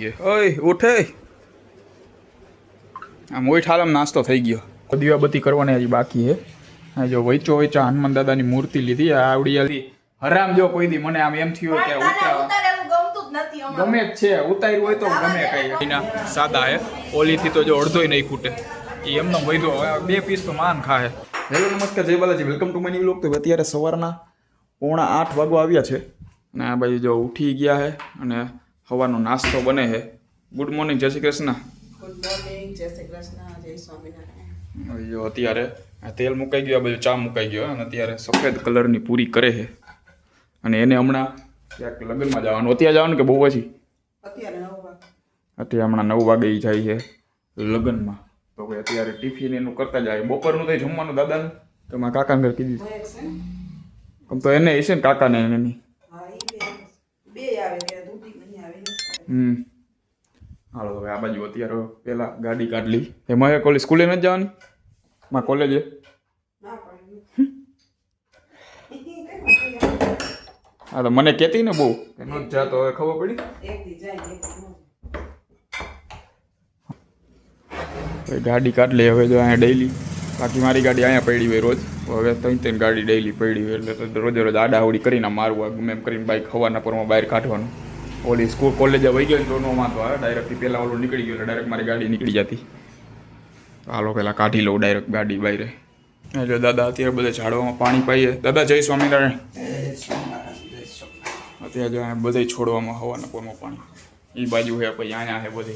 ઓય ઉઠે આ મોઈ ઠાલમ નાસ્તો થઈ ગયો દીવાબત્તી કરવાની હજી બાકી હે આ જો વૈચો વૈચા હનુમાન દાદાની મૂર્તિ લીધી આ આવડી આવી હરામ જો કોઈ દી મને આમ એમ થયું કે ગમે જ છે ઉતાર્યું હોય તો ગમે કઈ એના સાદા હે ઓલીથી તો જો અડધોય નહીં ખૂટે એ એમનો વૈધો બે પીસ તો માન ખાહે. હેલો નમસ્કાર જય Balaji welcome to my new vlog. તો અત્યારે સવારના 7:45 વાગવા આવ્યા છે અને આ બાજુ જો ઉઠી ગયા હે અને સવારનો નાસ્તો બને છે. ગુડ મોર્નિંગ, જય શ્રી કૃષ્ણ. ગુડ મોર્નિંગ, જય શ્રી કૃષ્ણ, જય સ્વામિનારાયણ. જો અત્યારે આ તેલ મુકાઈ ગયું, આ બધું ચા મુકાઈ ગયો અને અત્યારે સફેદ કલરની પૂરી કરે છે અને એને હમણાં ક્યાંક લગ્નમાં જવાનું. અત્યારે જવાનું કે બહુ પછી? અત્યારે હમણાં 9 વાગે જાય છે લગ્નમાં. તો ભાઈ અત્યારે ટિફિન એનું કરતા જાય. બપોરનું તો જમવાનું દાદાનું તો મારા કાકાને ઘર કીધું આમ તો એને હશે ને કાકાને એની હાલો હવે આ બાજુ અત્યારે પેલા ગાડી કાઢલી એમાં કોલેજ સ્કૂલે નથી જવાની માં કોલેજે હા તો મને કહેતી ને બહુ એનો જ જાતો હવે ખબર પડી ગાડી કાઢ લે હવે જો અહીંયા ડેઈલી. બાકી મારી ગાડી અહીંયા પડી હોય રોજ, હવે 3 ગાડી ડેઈલી પડી હોય એટલે રોજે રોજ આડાવડી કરીને મારવું ગમે એમ કરીને બાઇક હવાના પરમાં બહાર કાઢવાનું. ઓલી સ્કૂલ કોલેજે વહી ગયો તો નો વાંધો આવે, ડાયરેક્ટથી પહેલાં ઓલું નીકળી ગયો એટલે ડાયરેક્ટ મારી ગાડી નીકળી જતી. હાલો પહેલાં કાઢી લઉં ડાયરેક્ટ ગાડી બહાર. એટલે દાદા અત્યારે બધે ઝાડવામાં પાણી પાઈએ. દાદા જય સ્વામિનારાયણ. અત્યારે જો બધે છોડવામાં હવાના પરમાં પાણી એ બાજુ છે પછી અહીંયા છે બધે.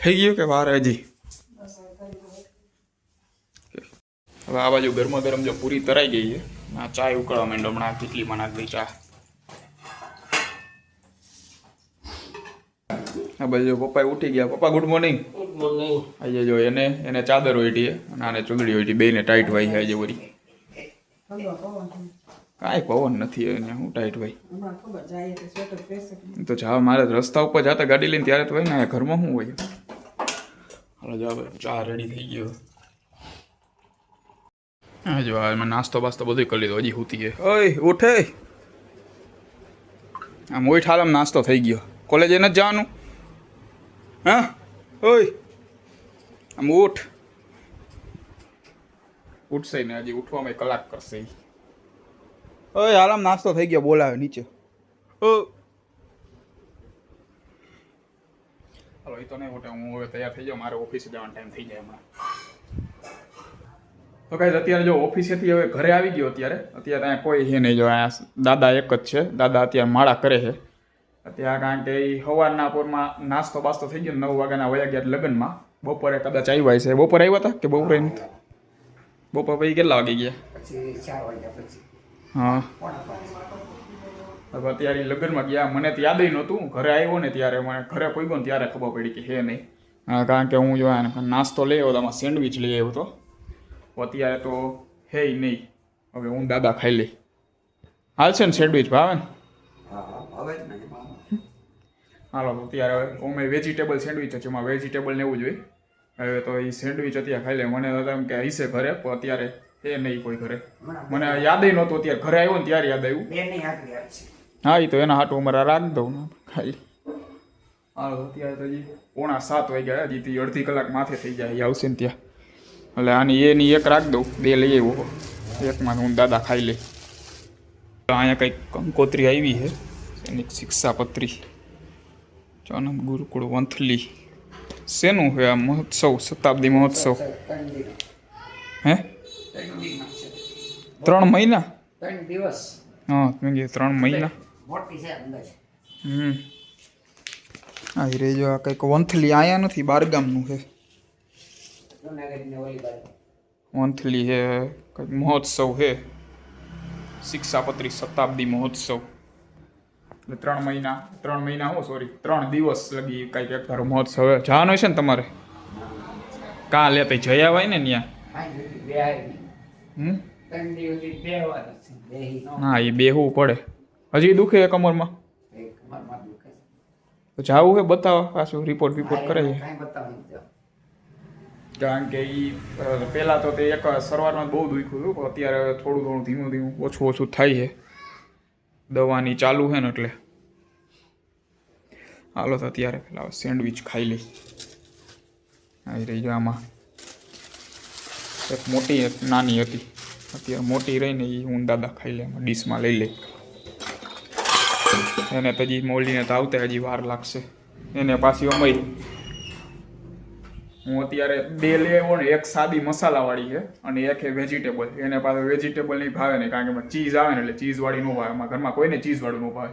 થઈ ગયું કે વાર હજી? હવે આ બાજુ ગરમા ગરમ જો પૂરી તરાઈ ગઈ છે. આ ચા ઉકળવા માંડો હમણાં કેટલીમાં નાખ દઈ ચા. આ બાજુ પપ્પા ઉઠી ગયા. પપ્પા ગુડ મોર્નિંગ. Good morning. આજે જો એને ચાદર ઓઢી અને આને ચૂંદડી ઓઢી, બેને ટાઈટ વાઈ છે આજે વળી. કાંઈ પવન નથી એને હું ટાઈટ વાઈ તો જા મારે રસ્તા ઉપર જતા ગાડી લઈને ત્યારે તો હોય ને ઘરમાં શું હોય. હાલો જાવ ચા રેડી થઈ ગયો. હા જો એમાં નાસ્તો બાસ્તો બધું કરી લીધો, હજી સૂતી છે. ઓય ઉઠે આ મોઈ ઠાલમ નાસ્તો થઈ ગયો. કોલેજે નથી જવાનું? હા ઓય આમ ઉઠ. ઉઠશે ને હજી ઉઠવામાં કલાક કરશે. ઓય હાલમ નાસ્તો થઈ ગયો, બોલાવે નીચે. ઓ હાલો એ તો નહીં ઉઠે, હું હવે તૈયાર થઈ જાઉં, મારે ઓફિસે જવાનો ટાઈમ થઈ જાય હમણાં. તો કાંઈ અત્યારે જો ઓફિસેથી હવે ઘરે આવી ગયો. અત્યારે અહીંયા કોઈ છે નહીં. જો અહીંયા દાદા એક જ છે. દાદા અત્યારે માળા કરે છે અત્યારે, કારણ કે એ સવારના પોરમાં નાસ્તો બાસ્તો થઈ ગયો. 9 વાગ્યાના વયા ગયા લગ્નમાં. બપોરે કદાચ આવ્યા છે. બપોરે આવ્યા હતા કે બપોરે નથી? બપોર પછી કેટલા વાગી ગયા? હા હવે અત્યારે લગ્નમાં ગયા. મને તો યાદ નહોતું. ઘરે આવ્યો ને ત્યારે મને ઘરે પહોંચ્યો ને ત્યારે ખબર પડી કે હે નહીં. કારણ કે હું જો નાસ્તો લઈ આવ્યો તો આમાં સેન્ડવિચ લઈ આવ્યો હતો. અત્યારે તો હે નહીં. હવે હું દાદા ખાઈ લઈ. હાલશે ને સેન્ડવિચ? ભાવે ને? હાલો અત્યારે હવે અમે વેજીટેબલ સેન્ડવિચ છે, એમાં વેજીટેબલ ને એવું જ હોય. હવે તો એ સેન્ડવિચ અત્યારે ખાઈ લે. મને એમ કે હશે ઘરે, પણ અત્યારે એ નહીં કોઈ ઘરે. મને યાદ નહોતું. અત્યારે ઘરે આવ્યો ને ત્યારે યાદ આવ્યું. હા એ તો એના હાટું અમારે રાખ દઉં ને ખાઈ. હાલો અત્યારે તો હજી 6:45 વાગ્યા. હજી અડધી કલાક માથે થઈ જાય. એ આવશે ને ત્યાં એટલે આની એની એક રાખ દઉં. 2 લઈ આવ્યો, એકમાં હું દાદા ખાઈ લઈ. અહીંયા કંઈક કંકોત્રી આવી છે એની શિક્ષાપત્રી. જનમ ગુરુકુળ વંથલી. શેનું છે આ મહોત્સવ? શતાબ્દી મહોત્સવ હે? 3 મહિના? 3 દિવસ. હા 3 મહિના. આવી રહી જો આ કંઈક વંથલી. અહીંયા નથી, બારગામનું છે વંથલી છે. કંઈક મહોત્સવ છે, શિક્ષાપત્રી શતાબ્દી મહોત્સવ. એટલે 3 મહિના હું સોરી 3 દિવસ લગી કંઈક એક ધારો મહોત્સવ. જવાનું છે ને તમારે? કાં લેતા જઈ આવાય ને ત્યાં? હા એ બેહવું પડે. હજી દુખે છે કમરમાં? તો જાવું છે બતાવવા પાછું? રિપોર્ટ કરે છે? કારણ કે એ પહેલાં તો તે એક સવારમાં બહુ દુખ્યું હતું, અત્યારે થોડું ધીમું ઓછું થાય છે. દવાની ચાલુ છે ને એટલે હાલો તો અત્યારે પેલા સેન્ડવિચ ખાઈ લઈ. આવી રહી જો આમાં એક મોટી એક નાની હતી, અત્યારે મોટી રહીને એ હું દાદા ખાઈ લે, એમાં ડીશમાં લઈ લઈ. એને તો હજી મોલીને તો આવતા હજી વાર લાગશે. એને પાછી અમારી હું અત્યારે 2 લઈ આવ્યો ને, એક સાદી મસાલાવાળી છે અને એક એ વેજીટેબલ. એને પાછું વેજીટેબલ નહીં ભાવે નહીં, કારણ કે એમાં ચીઝ આવે ને એટલે ચીઝવાળી ન ભાવે. અમારા ઘરમાં કોઈને ચીઝવાળું ન ભાવે.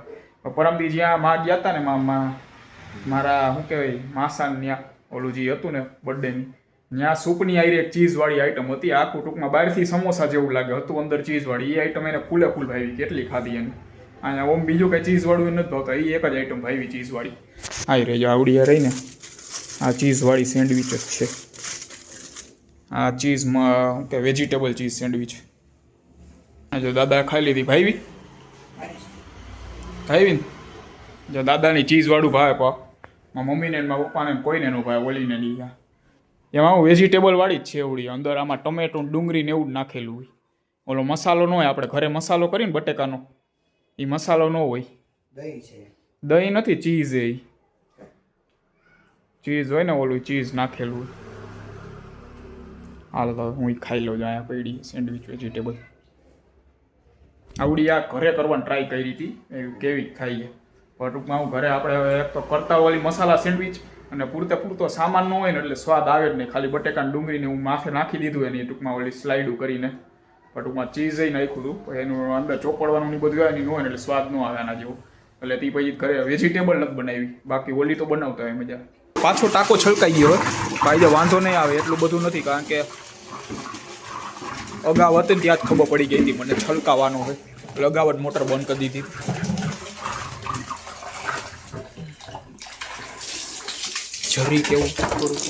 પરમથી જ્યાં માં ગયા હતા ને મારા શું કહેવાય માસાને ત્યાં ઓલું જે હતું ને બર્થડેની, ત્યાં સૂપની આઈ એક ચીઝવાળી આઈટમ હતી. આખું ટૂંકમાં બહારથી સમોસા જેવું લાગે હતું, અંદર ચીઝવાળી. એ આઈટમ એને ફૂલે ફૂલ ભાવી, કેટલી ખાધી એને. અહીંયા ઓમ બીજું કંઈ ચીઝવાળું નથી ભાવતા, એ એક જ આઈટમ ભાવી ચીઝવાળી. આવી રહી આવડી રહીને આ ચીઝવાળી સેન્ડવિચ જ છે. આ ચીઝમાં કે વેજીટેબલ ચીઝ સેન્ડવિચ. જો દાદા ખાઈ લીધી ભાવી ને. જો દાદાની ચીઝવાળું ભાવે મારા મમ્મીને મારા પપ્પાને કોઈને ન ભાવે, ઓલીને નહીં. એમાં વેજીટેબલ વાળી જ છે એવડી. અંદર આમાં ટમેટો ડુંગળી ને એવું જ નાખેલું હોય. ઓલો મસાલો ન હોય, આપણે ઘરે મસાલો કરીને બટેકાનો એ મસાલો ન હોય. દહીં નથી, ચીઝ એ ચીઝ હોય ને, ઓલું ચીઝ નાખેલું હોય. હાલ તો હું ખાઈ લઉં. અહીંયા પડી સેન્ડવિચ વેજીટેબલ આવડી. આ ઘરે કરવાની ટ્રાય કરી હતી, કેવી ખાઈએ. પણ ટૂંકમાં હું ઘરે આપણે એક તો કરતા ઓલી મસાલા સેન્ડવિચ અને પૂરતો સામાન ન હોય ને એટલે સ્વાદ આવે જ નહીં. ખાલી બટેકાની ડુંગળીને હું માથે નાખી દીધું એની ટૂંકમાં ઓલી સ્લાઇડું કરીને. પણ ટૂંકમાં ચીઝ નાખ્યું હતું, પછી એનું અંદર ચોપડવાનું ને બધું આવે ને હોય ને એટલે સ્વાદ ન આવે આના જેવો. એટલે તે પછી ઘરે વેજીટેબલ નથી બનાવી, બાકી ઓલી તો બનાવતા હોય મજા. પાછો ટાંકો છલકાઈ ગયો ભાઈ. જો વાંધો નહીં આવે એટલું બધું નથી, કારણ કે અગાઉ હતી ત્યાં જ ખબર પડી ગઈ હતી મને છલકાવાનો હોય. એટલે અગાઉ જ મોટર બંધ કરી દીધી. જરી કેવું થોડું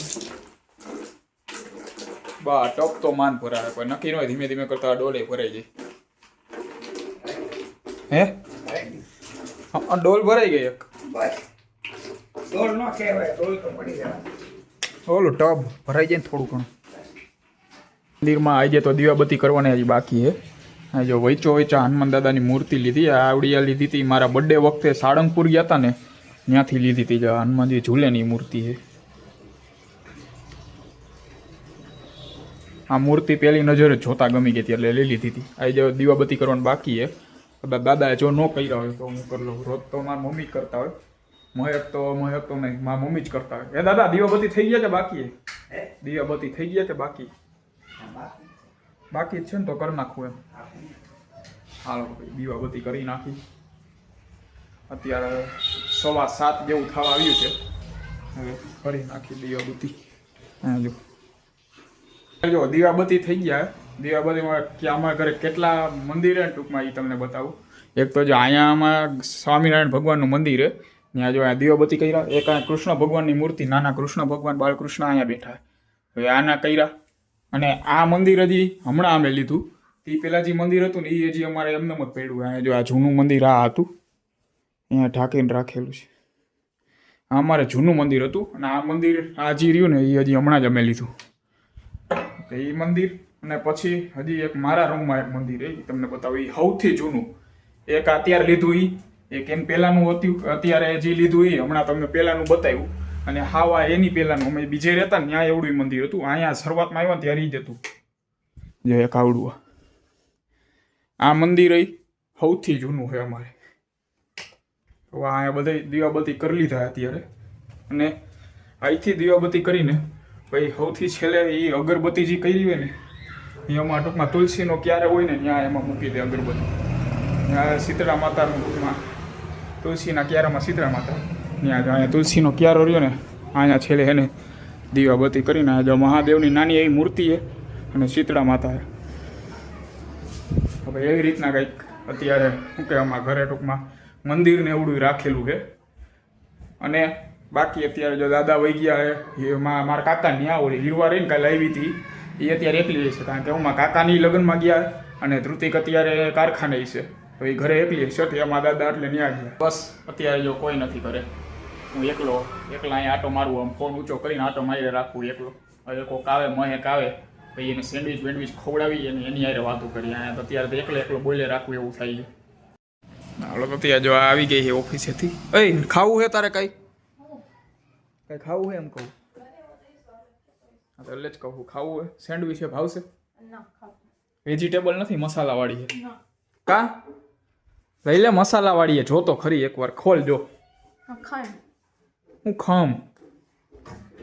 બા ટપ તો માન ભરાય, કોઈ નક્કી ન હોય. ધીમે ધીમે કરતા ડોલે ભરાઈ જાય. હે ડોલ ભરાઈ ગઈ એક. ઓલું ટબ ભરાઈ જાય ને થોડું ઘણું. મંદિરમાં આજે તો દીવાબત્તી કરવાની હજી બાકી છે. જો વૈચા હનુમાન દાદાની મૂર્તિ લીધી. આ આવડિયા લીધી હતી મારા બર્થડે વખતે સાળંગપુર ગયા હતા ને, ત્યાંથી લીધી હતી. હનુમાનજી ઝૂલેની મૂર્તિ છે. આ મૂર્તિ પહેલી નજરે જોતા ગમી ગઈ હતી એટલે લઈ લીધી હતી. આજે દીવાબત્તી કરવાની બાકી છે. કદાચ દાદાએ જો ન કર્યા હોય તો હું કરી લઉં. રોજ તો મારા મમ્મી જ કરતા હોય. મહેક તો નહીં, મારા મમ્મી જ કરતા હોય. એ દાદા દીવાબત્તી થઈ ગયા કે બાકી? દીવાબત્તી થઈ ગયા કે બાકી? બાકી જ છે ને તો કરી નાખવું એમ. હાલો ભાઈ દીવાબત્તી કરી નાખી. અત્યારે 7:15 જેવું થવા આવ્યું છે. હવે કરી નાખી દીવાબત્તી. જો દીવાબત્તી થઈ ગયા. દીવાબત્તીમાં કે અમારા ઘરે કેટલા મંદિર છે ટૂંકમાં એ તમને બતાવું. એક તો જો અહીંયા આમાં સ્વામિનારાયણ ભગવાનનું મંદિર છે, ત્યાં જો આ દીવાબત્તી કર્યા. એક આ કૃષ્ણ ભગવાનની મૂર્તિ, નાના કૃષ્ણ ભગવાન બાળકૃષ્ણ અહીંયા બેઠા. હવે આના કર્યા. અને આ મંદિર હજી હમણાં અમે લીધું. એ પહેલાં જે મંદિર હતું ને એ હજી અમારે એમને જ પડ્યું. અહીંયા જો આ જૂનું મંદિર આ હતું, અહીંયા ઢાંકીને રાખેલું છે. આ અમારે જૂનું મંદિર હતું અને આ મંદિર આ જે રહ્યું ને એ હજી હમણાં જ અમે લીધું. એ મંદિર અને પછી હજી એક મારા રૂમમાં એક મંદિર એ તમને બતાવું. એ સૌથી જૂનું એક અત્યારે લીધું. એક એમ પહેલાંનું હતું, અત્યારે જે લીધું એ હમણાં તમને પહેલાંનું બતાવ્યું. અને હાવા એની પહેલાંનું અમે બીજે રહેતા ને ત્યાં એવડું મંદિર હતું. અહીંયા શરૂઆતમાં આવ્યા ત્યારે એ જ હતું. જે એક આવડું આ મંદિર એ સૌથી જૂનું છે અમારે. હવે અહીંયા બધા દીવાબત્તી કરી લીધા અત્યારે. અને અહીંથી દીવાબત્તી કરીને પછી સૌથી છેલ્લે એ અગરબત્તી જે કરી હોય ને એ અમારા ટૂંકમાં તુલસીનો ક્યારે હોય ને ત્યાં એમાં મૂકી દે અગરબત્તી. ત્યાં શીતળા માતાનું ટૂંકમાં તુલસીના ક્યારામાં શીતળા માતા ત્યાં અહીંયા તુલસીનો ક્યારો રહ્યો ને અહીંયા છેલ્લે એને દીવાબત્તી કરીને જો મહાદેવની નાની એવી મૂર્તિ છે અને શીતળા માતા છે. હવે એવી રીતના કંઈક અત્યારે શું કે અમારા ઘરે ટૂંકમાં મંદિરને એવડું રાખેલું છે. અને બાકી અત્યારે જો દાદા વહી ગયા છે એમાં મારા કાકા ન્યા ઓલી હીરવા રહીને કાલે આવી હતી એ અત્યારે એકલી છે. કારણ કે હું મારા કાકાની લગ્નમાં ગયા અને ધૃતિક અત્યારે કારખાને છે તો એ ઘરે એકલી છે. એમાં દાદા એટલે ન્યા ગયા. બસ અત્યારે જો કોઈ નથી ઘરે, હું એકલા અહીંયા આટો મારું. આમ ફોન ઊંચો કરીને આટો મારી રાખવું એકલો. હવે કોઈક આવે મહેક આવે પછી એને સેન્ડવિચ ખવડાવી અને એની હારે વાતો કરી. અહીંયા તો અત્યારે તો એકલો બોલે રાખવું એવું થાય છે. હાલો તો ત્યાં જો આ આવી ગઈ છે ઓફિસેથી. એ ખાવું છે તારે કઈ ખાવું છે એમ કહું? એટલે જ કહું ખાવું છે. સેન્ડવિચ છે ભાવશે? વેજીટેબલ નથી, મસાલાવાળી છે. કા લઈ લે, મસાલાવાળી છે. જો તો ખરી એકવાર ખોલ જો. હું ખામ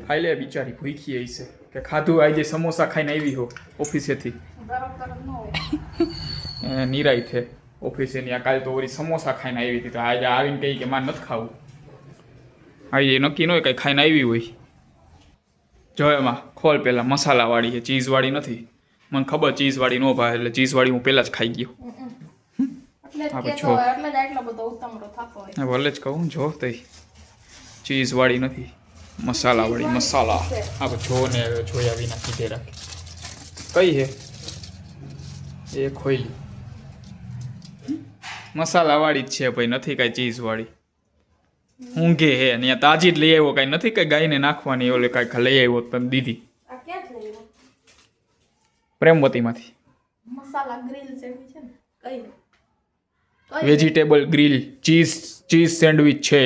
ખાઈ લે, બિચારી ભૂખી હશે કે ખાધું આજે સમોસા ખાઈને આવી હો ઓફિસેથી. નિરાઈ છે ઓફિસેની. આ કાલ તો વળી સમોસા ખાઈને આવી હતી, તો આજે આવીને કહી કે મારે નથી ખાવું. આજે નક્કી ન હોય કંઈ ખાઈને આવી હોય. જો એમાં ખોલ પહેલાં મસાલાવાળી છે, ચીઝવાળી નથી. મને ખબર ચીઝવાળી ન ભાવે એટલે ચીઝવાળી હું પહેલાં જ ખાઈ ગયો. ભલે જ કહું જો તઈ ચીઝવાળી નથી, મસાલાવાળી. મસાલા આપણે જો ને જોયા વિના કીધે રાખે. કઈ છે એ ખોઈ મસાલાવાળી જ છે ભાઈ, નથી કાંઈ ચીઝવાળી. ઊંઘે હે ને તાજી જ લઈ આવ્યો, કાંઈ નથી કાંઈ ગાયને નાખવાની. ઓલે કાંઈક લઈ આવ્યો તમે દીધી પ્રેમવતીમાંથી. વેજીટેબલ ગ્રીલ ચીઝ સેન્ડવિચ છે.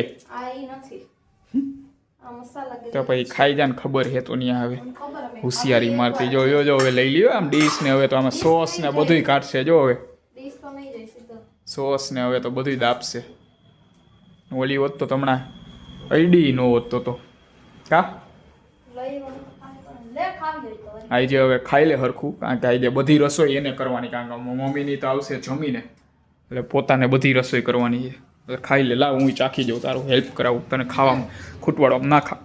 તો પછી ખાઈ જાય ને ખબર હે તો નહીં આવે. હોશિયારી મારતી જો હવે લઈ લ્યો આમ ડીશ ને. હવે તો આમાં સોસ ને બધું કાઢશે. જો હવે સોસ ને હવે તો બધું દાબશે. ઓલી હોત તો હમણાં અડી નો હોત તો કા આજે હવે ખાઈ લે હરખું. કારણ કે આજે બધી રસોઈ એને કરવાની. કારણ કે મમ્મીની તો આવશે જમીને, એટલે પોતાને બધી રસોઈ કરવાની છે. એટલે ખાઈ લે. લાવ હું ચાખી જાઉં, તારું હેલ્પ કરાવું તને ખાવામાં. ખૂટવાડો ના ખા.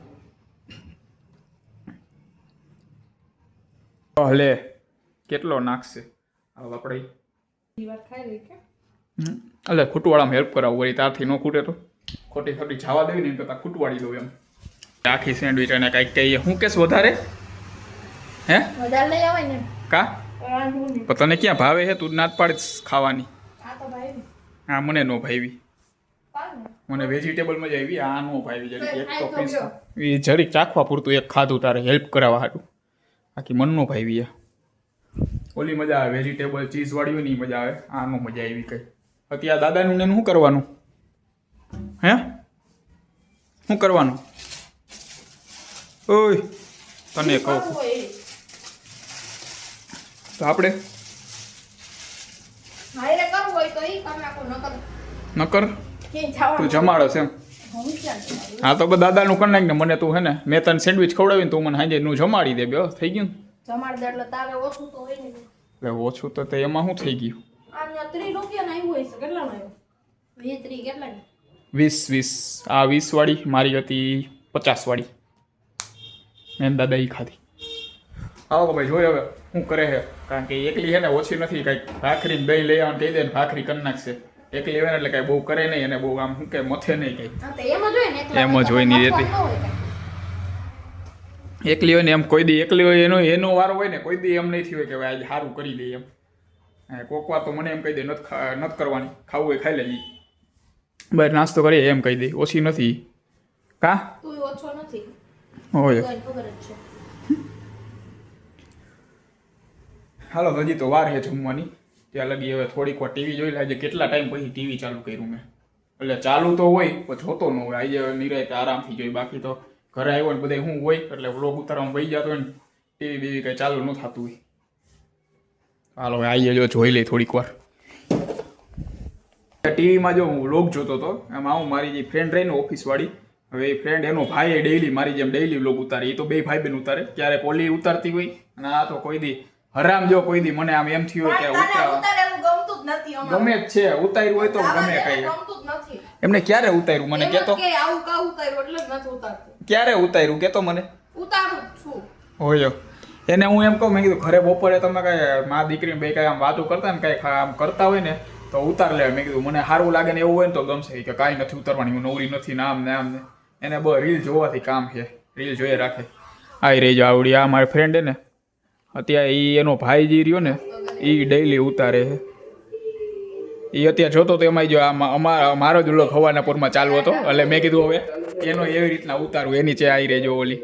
હલે કેટલો નાખશે આપણે? એટલે ખૂટવાડામાં હેલ્પ કરાવું વળી તારથી ન ખૂટે તો ખોટી ખોટી જવા દેવી ને કરતાં ખૂટવાડી દઉં એમ. આખી સેન્ડવિચ અને કાંઈક કહીએ. હું કેસ વધારે હે કા પણ તને ક્યાં ભાવે છે? તું નાત પાડી ખાવાની. હા મને નો ભાવી. મને વેજીટેબલ મજા આવી. આ નો ભાવી. જરીક એક તો પીસ એ જરીક ચાખવા પૂરતું એક ખાધું તારે હેલ્પ કરાવવા હાટું. બાકી મન નો ભાવી. ઓલી મજા આવે વેજીટેબલ ચીઝવાળી હોય ને મજા આવે. આ નો મજા આવી કઈ. અત્યારે દાદાનું ને શું કરવાનું હે? શું કરવાનું? ઓય તને કહું તો આપણે નકર તું જમાડો છે એમ. હા તો દાદાનું કરી નાખ ને. મને તું હે ને મેં તને સેન્ડવિચ ખવડાવી ને તું મને સાંજે નું જમાડી દે. બસ થઈ ગયું ને. એટલે ઓછું તો એમાં શું થઈ ગયું? 20 આ 20 વાળી મારી હતી 50 વાળી. મેં દાદા એ ખાધી. આવો ભાઈ જોઈએ હવે શું કરે છે. કારણ કે એકલી છે ને ઓછી નથી. કાંઈક ભાખરી દહીં લઈ આવવાનું કહી દે ને ભાખરી કરી નાખશે. એકલી હોય ને એટલે કાંઈ બહુ કરે નહીં અને બહુ આમ શું કે મથે નહીં કંઈ. એમ જ હોય નહીં રહેતી. એકલી હોય ને એમ કોઈ દી એકલી હોય એનો વારો હોય ને કોઈ દી એમ નહીં થયું હોય કે આજે સારું કરી દઈએ એમ. કોક વાર તો મને એમ કહી દે નથી કરવાની, ખાવું હોય ખાઈ લેજી, બહાર નાસ્તો કરીએ એમ કહી દે. ઓછી નથી કા હોય. હાલો હજી તો વાર છે જમવાની. ત્યાં લગી હવે થોડીક વાર ટીવી જોઈ લે. આજે કેટલા ટાઈમ પછી ટીવી ચાલુ કર્યું મેં. એટલે ચાલુ તો હોય પણ જોતો ન હોય. આજે નિરાયતે આરામથી જોઈ. બાકી તો ઘરે આવ્યો ને બધા શું હોય એટલે વ્લોગ ઉતારવામાં વહી જતો હોય ને ટીવી બીવી કંઈ ચાલુ ન થતું હોય. હાલો હવે આવીએ જો જોઈ લઈ થોડીક વાર. ટીવીમાં જો હું વ્લોગ જોતો હતો. એમાં હું મારી જે ફ્રેન્ડ રહી ને ઓફિસવાળી, હવે એ ફ્રેન્ડ એનો ભાઈ ડેઈલી મારી જેમ ડેઈલી વ્લોગ ઉતારે. એ તો બે ભાઈ બેન ઉતારે. ક્યારેક ઓલી ઉતારતી હોય અને આ તો કોઈ દી હરામ જો કોઈ દી મને આમ એમ થયું હોય કે ગમે જ છે ઉતાર્યું હોય તો ગમે કઈ. એમને ક્યારે ઉતાર્યું મને કેતો? ક્યારે ઉતાર્યું કેતો મને? હોય એને હું એમ કહું મેં કીધું ઘરે બપોરે તમે કઈ મા દીકરી બે કઈ આમ વાતો કરતા ને કઈ આમ કરતા હોય ને તો ઉતાર લે. મેં કીધું મને સારું લાગે ને એવું હોય ને તો ગમશે કે કાંઈ નથી ઉતારવાની, હું નવરી નથી ને આમ ને આમ ને. એને બહુ રીલ જોવાથી કામ છે. રીલ જોઈએ રાખે. આવી રહી જો આવડી. આ મારી ફ્રેન્ડ હે ને અત્યારે એનો ભાઈ જે રહ્યો ને એ ડેઈલી ઉતારે છે. એ અત્યારે જોતો તો એમાં જો અમારા મારો જ વ્લોગ હવાના પૂરમાં ચાલુ હતો. એટલે મેં કીધું હવે એનો એવી રીતના ઉતારવું. એની છે આવી રહેજો ઓલી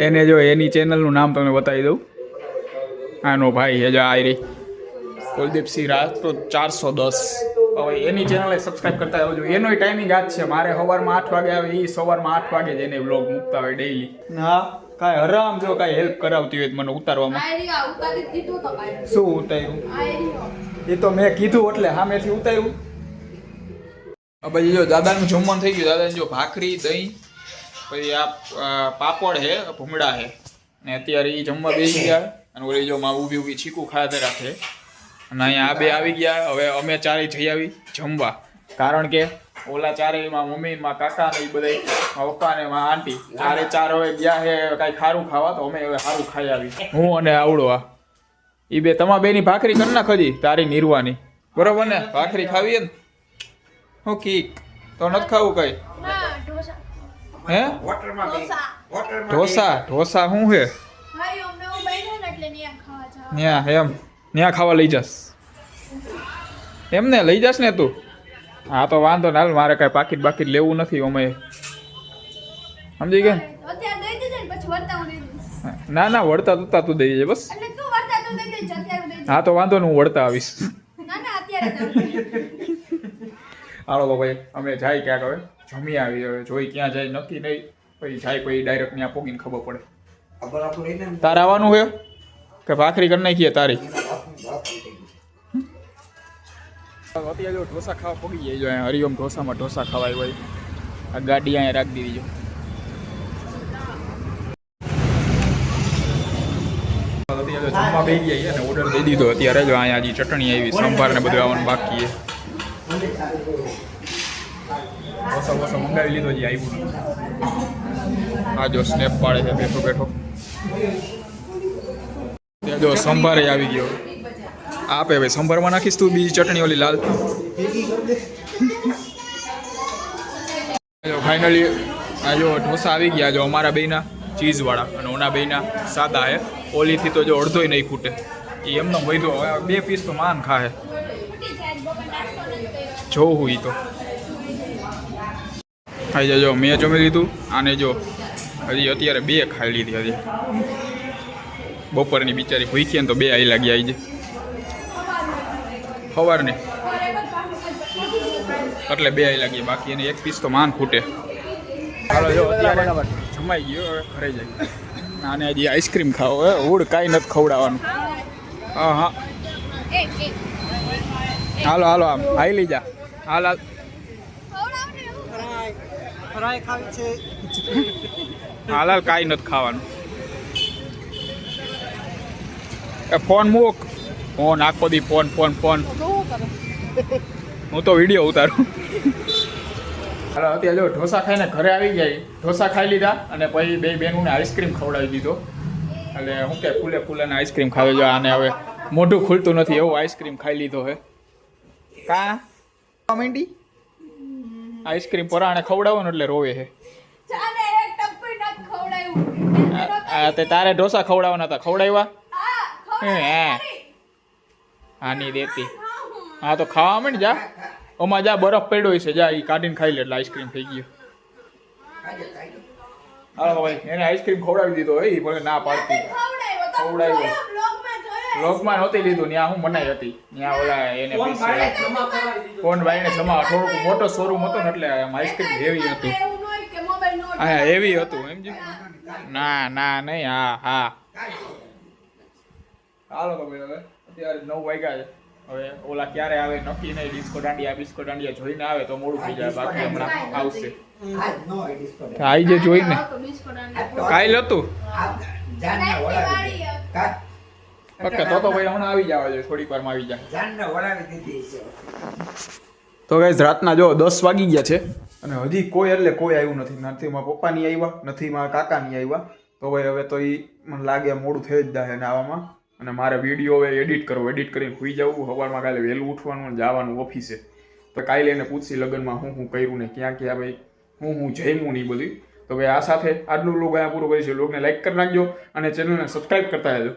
એને જો એની ચેનલનું નામ તમને બતાવી દઉં. આનો ભાઈ હે જો આયરી કુલદીપસિંહ રાજપૂત 410. હવે એની ચેનલ સબસ્ક્રાઇબ કરતા આવજો. એનોય ટાઈમિંગ આ જ છે. મારે સવારમાં 8 વાગે આવે, એ સવારમાં 8 વાગે જ એને વ્લોગ મૂકતા હોય ડેઈલી. હા કાંઈ હરામ જો કાંઈ હેલ્પ કરાવતી હોય મને ઉતારવામાં. શું ઉતાર્યું એ તો મેં કીધું એટલે સામેથી ઉતાર્યું. પછી જો દાદાનું જમવાનું થઈ ગયું. દાદાને જો ભાખરી દહીં પછી આ પાપડ હે ભૂંગળા હે ને અત્યારે એ જમવા બેસી ગયા. અને ઓલી જો માં ઊભી ઊભી ચીકુ ખાતે રાખે. અને અહીંયા આ બે આવી ગયા. હવે અમે ચારે જઈ આવી જમવા. કારણ કે ઓલા ચારે માં મમ્મી માં કાકા ને એ બધા પપ્પા ને માં આંટી ચારે ચાર હવે ગયા હે કાંઈ ખારું ખાવા. તો અમે હવે સારું ખાઈ આવી. હું અને આવડો આ એ બે તમારા બેની ભાખરી કરી નાખ હજી તારી નિરવાની. બરોબર ને? ભાખરી ખાવી હે ને હું કીક તો નથી ખાવું કઈ? હે ઢોસા ઢોસા શું છે? ન્યા એમ ન્યા ખાવા લઈ જાસ એમ ને? લઈ જાસ ને તું? હા તો વાંધો ના, મારે કાંઈ પાકીટ બાકીટ લેવું નથી. અમે સમજી ગયા? ના ના વળતા તું તું દઈ જાય બસ. હા તો વાંધો નહીં, હું વળતા આવીશ. હાલો તો ભાઈ અમે જાય ક્યાંક હવે જમી આવી. હવે જોઈ ક્યાં જાય નક્કી નહીં. પછી જાય પછી ડાયરેક્ટ ત્યાં પોગીને ખબર પડે. તારે આવવાનું હોય કે ભાખરી કરી નાખીએ તારી? અત્યારે જો ઢોસા ખાવા પોગી જાય. જો અહીંયા હરિઓમ ઢોસામાં ઢોસા ખવાય હોય. આ ગાડી અહીંયા રાખી દીધી. જો જમવા બેસી ગયા ને ઓર્ડર દઈ દીધો. અત્યારે જો અહીંયા હજી ચટણી આવી, સંભાર ને બધું આવવાનું બાકી છે. ઢોસા મંગાવી લીધો હજી આવ્યું નહીં. આ જો સ્નેપ પાડે છે બેઠો બેઠો. ત્યાં જો સંભારે આવી ગયો. આપે ભાઈ સંભારમાં નાખીશ તું બીજી ચટણી ઓલી લાલ. ફાઇનલી આ જો ઢોસા આવી ગયા. જો અમારા બેયના ચીઝવાળા અને ઓના બેયના સાદા હે. ઓલીથી તો જો અડધોય નહીં ખૂટે. એ એમનો વધ્યો. હવે 2 પીસ તો માન ખાહે. જોવું ઈ તો ખાઈ જાય. મેં જમી લીધું. આને જો હજી અત્યારે 2 ખાઈ લીધી. હજી બપોરની બિચારી ભૂખી ને તો 2 આઈ લાગી આવી જાય સવારની એટલે 2 આઈ લાગી. બાકી એને 1 પીસ તો માન ખૂટે. હાલો જો અત્યારે જમાઈ ગયો. હવે ઘરે જાય. આને હજી આઈસ્ક્રીમ ખાવો. ઉડ કાંઈ નથી ખવડાવવાનું. હા હા હાલો હાલો આમ હાલી જા. હાલ હાલ હાલ હાલ કાંઈ નથી ખાવાનું. એ ફોન મૂક. ફોન આખો દી ફોન ફોન ફોન. હું તો વિડીયો ઉતારું. હાલો અત્યારે જો ઢોસા ખાઈને ઘરે આવી ગયા. ઢોસા ખાઈ લીધા અને પછી 2 બહેનોને આઈસ્ક્રીમ ખવડાવી દીધો. એટલે હું કે ફૂલે ફૂલેને આઈસ્ક્રીમ ખાવી જો. આને હવે મોઢું ખુલતું નથી એવું આઈસ્ક્રીમ ખાઈ લીધો હે. કા માંડી આઈસ્ક્રીમ પરાણે ખવડાવો ને એટલે રોવે છે. તે તારે ઢોસા ખવડાવવાના હતા, ખવડાવ્યા? હે હા નહીં દેતી. હા તો ખાવા માંડ જા. ઓમાં જા બરફ પડ્યો છે. જા એ કાઢીને ખાઈ લે એટલે આઈસ્ક્રીમ થઈ ગયો. હા ભાઈ એને આઈસ્ક્રીમ ખવડાવી દીધો. એ પણ ના પાડતી. ખવડાવ્યો બ્લોગમાં નહોતી લીધું. ત્યાં હું મનાઈ હતી. ત્યાં ઓલા એને ફોન ભાઈને જમા થોડુંક મોટો શોરૂમ હતો ને એટલે આઈસ્ક્રીમ હેવી હતું. હા હેવી હતું સમજી. ના ના નહીં. હા હા હાલો તો ભાઈ હવે અત્યારે 9 વાગ્યા છે. હવે ઓલા ક્યારે આવે નક્કી નહીં. ડિસ્કો દાંડિયા જોઈને આવે તો મોડું થઈ જાય. બાકી હમણાં આવશે. આઈ જે જોઈને કાલ હતું. ઓકે તો ભાઈ હમણાં આવી જવા જોઈએ. થોડીક વારમાં આવી જાય. તો ગાઈસ રાતના જો 10 વાગી ગયા છે અને હજી કોઈ એટલે કોઈ આવ્યું નથી. નથી મારા પપ્પાની આવ્યા, નથી મારા કાકાની આવ્યા. તો ભાઈ હવે તો એ મને લાગે મોડું થઈ જ જાય ને આવવામાં. અને મારે વિડીયો હવે એડિટ કરવો. એડિટ કરીને સુઈ જવું. સવારમાં કાલે વહેલું ઉઠવાનું જવાનું ઓફિસે. તો કાલે એને પૂછશી લગ્નમાં હું કર્યું ને ક્યાં ક્યાં ભાઈ હું જઈમું નહીં બધી. તો ભાઈ આ સાથે આટલું લોગ અહીંયા પૂરું કરીશું. લોગને લાઈક કરી નાખજો અને ચેનલને સબસ્ક્રાઈબ કરતા રહેજો.